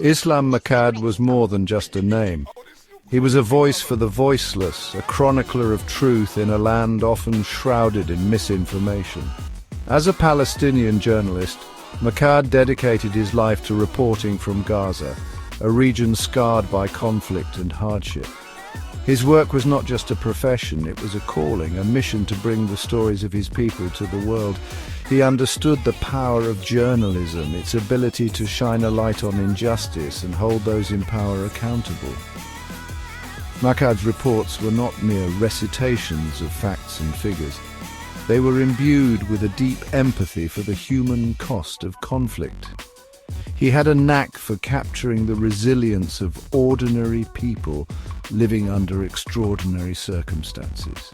Islam Makad was more than just a name. He was a voice for the voiceless, a chronicler of truth in a land often shrouded in misinformation. As a Palestinian journalist, Makad dedicated his life to reporting from Gaza, a region scarred by conflict and hardship. His work was not just a profession, it was a calling, a mission to bring the stories of his people to the world. He understood the power of journalism, its ability to shine a light on injustice and hold those in power accountable. Makad's reports were not mere recitations of facts and figures. They were imbued with a deep empathy for the human cost of conflict. He had a knack for capturing the resilience of ordinary people living under extraordinary circumstances.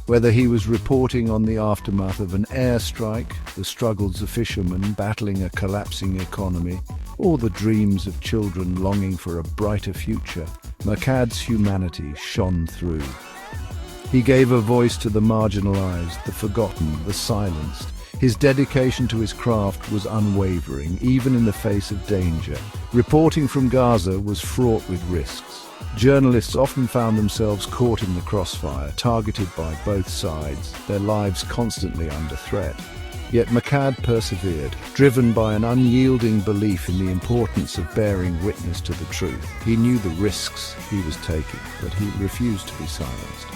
Whether he was reporting on the aftermath of an airstrike, the struggles of fishermen battling a collapsing economy, or the dreams of children longing for a brighter future, Makad's humanity shone through. He gave a voice to the marginalized, the forgotten, the silenced. His dedication to his craft was unwavering, even in the face of danger. Reporting from Gaza was fraught with risks. Journalists often found themselves caught in the crossfire, targeted by both sides, their lives constantly under threat. Yet Makad persevered, driven by an unyielding belief in the importance of bearing witness to the truth. He knew the risks he was taking, but he refused to be silenced.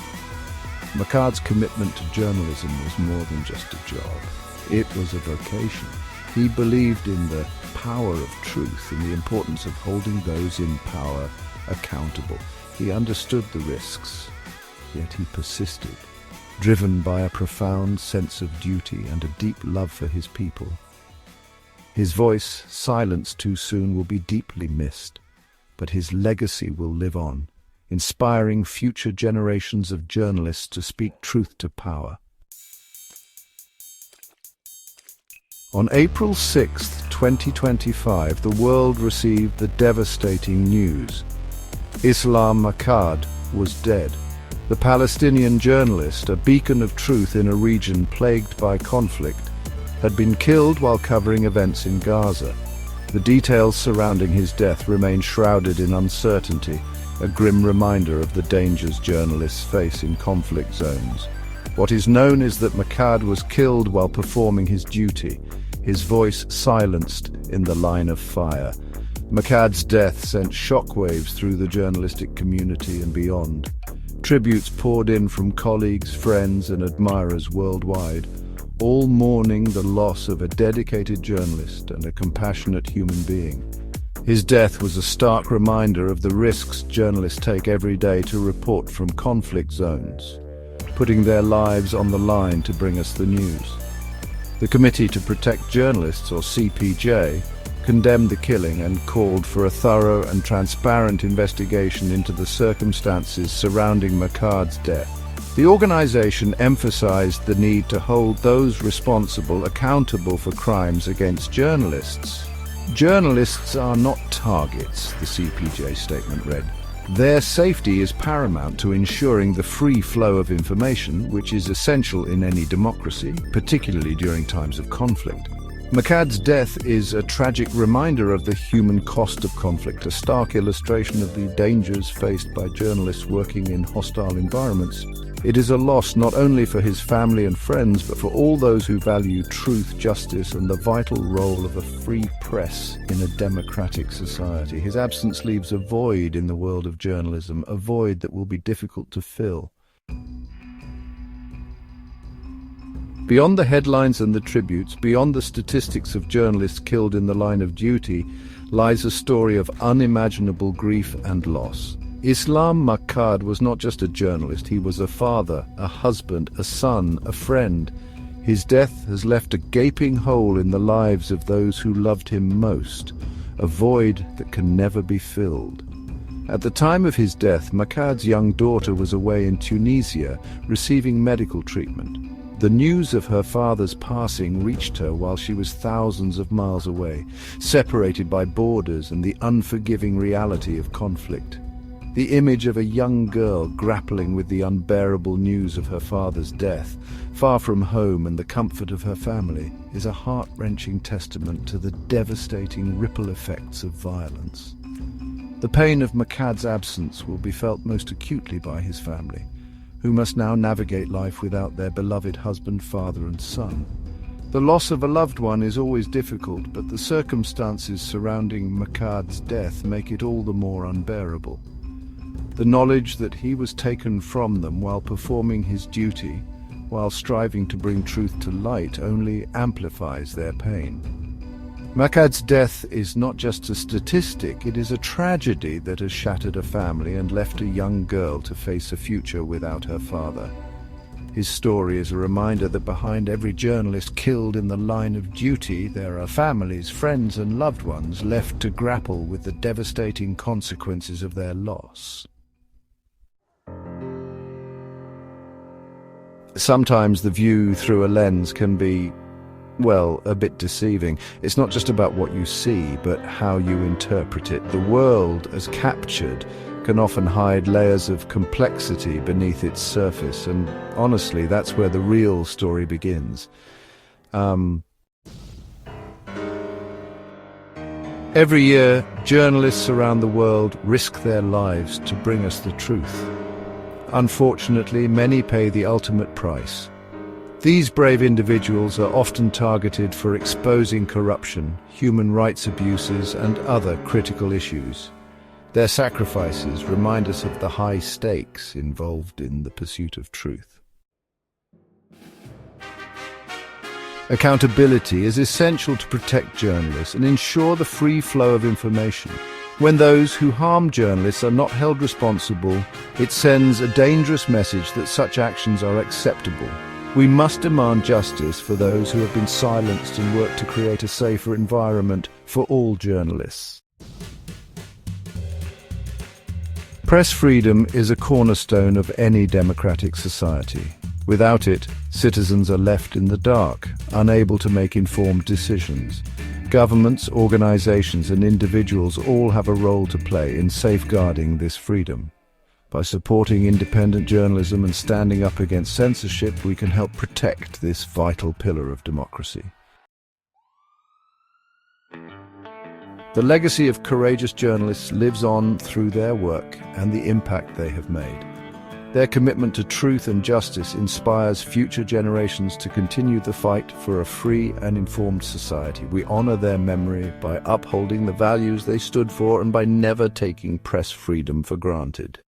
Makad's commitment to journalism was more than just a job. It was a vocation. He believed in the power of truth and the importance of holding those in power accountable. He understood the risks, yet he persisted, driven by a profound sense of duty and a deep love for his people. His voice, silenced too soon, will be deeply missed, but his legacy will live on, inspiring future generations of journalists to speak truth to power. On April 6, 2025, the world received the devastating news. Islam Makad was dead. The Palestinian journalist, a beacon of truth in a region plagued by conflict, had been killed while covering events in Gaza. The details surrounding his death remain shrouded in uncertainty, a grim reminder of the dangers journalists face in conflict zones. What is known is that Makad was killed while performing his duty, his voice silenced in the line of fire. Makad's death sent shockwaves through the journalistic community and beyond. Tributes poured in from colleagues, friends, and admirers worldwide, all mourning the loss of a dedicated journalist and a compassionate human being. His death was a stark reminder of the risks journalists take every day to report from conflict zones, putting their lives on the line to bring us the news. The Committee to Protect Journalists, or CPJ, condemned the killing and called for a thorough and transparent investigation into the circumstances surrounding Makad's death. The organization emphasized the need to hold those responsible accountable for crimes against journalists. Journalists are not targets, the CPJ statement read. Their safety is paramount to ensuring the free flow of information, which is essential in any democracy, particularly during times of conflict. Makad's death is a tragic reminder of the human cost of conflict, a stark illustration of the dangers faced by journalists working in hostile environments. It is a loss not only for his family and friends, but for all those who value truth, justice, and the vital role of a free press in a democratic society. His absence leaves a void in the world of journalism, a void that will be difficult to fill. Beyond the headlines and the tributes, beyond the statistics of journalists killed in the line of duty, lies a story of unimaginable grief and loss. Islam Makad was not just a journalist, he was a father, a husband, a son, a friend. His death has left a gaping hole in the lives of those who loved him most, a void that can never be filled. At the time of his death, Makad's young daughter was away in Tunisia, receiving medical treatment. The news of her father's passing reached her while she was thousands of miles away, separated by borders and the unforgiving reality of conflict. The image of a young girl grappling with the unbearable news of her father's death, far from home and the comfort of her family, is a heart-wrenching testament to the devastating ripple effects of violence. The pain of Makad's absence will be felt most acutely by his family, who must now navigate life without their beloved husband, father and son. The loss of a loved one is always difficult, but the circumstances surrounding Makad's death make it all the more unbearable. The knowledge that he was taken from them while performing his duty, while striving to bring truth to light, only amplifies their pain. Makad's death is not just a statistic, it is a tragedy that has shattered a family and left a young girl to face a future without her father. His story is a reminder that behind every journalist killed in the line of duty, there are families, friends and loved ones left to grapple with the devastating consequences of their loss. Sometimes the view through a lens can be, well, a bit deceiving. It's not just about what you see, but how you interpret it. The world, as captured, can often hide layers of complexity beneath its surface, and honestly, that's where the real story begins. Every year, journalists around the world risk their lives to bring us the truth. Unfortunately, many pay the ultimate price. These brave individuals are often targeted for exposing corruption, human rights abuses, and other critical issues. Their sacrifices remind us of the high stakes involved in the pursuit of truth. Accountability is essential to protect journalists and ensure the free flow of information. When those who harm journalists are not held responsible, it sends a dangerous message that such actions are acceptable. We must demand justice for those who have been silenced and work to create a safer environment for all journalists. Press freedom is a cornerstone of any democratic society. Without it, citizens are left in the dark, unable to make informed decisions. Governments, organizations, and individuals all have a role to play in safeguarding this freedom. By supporting independent journalism and standing up against censorship, we can help protect this vital pillar of democracy. The legacy of courageous journalists lives on through their work and the impact they have made. Their commitment to truth and justice inspires future generations to continue the fight for a free and informed society. We honor their memory by upholding the values they stood for and by never taking press freedom for granted.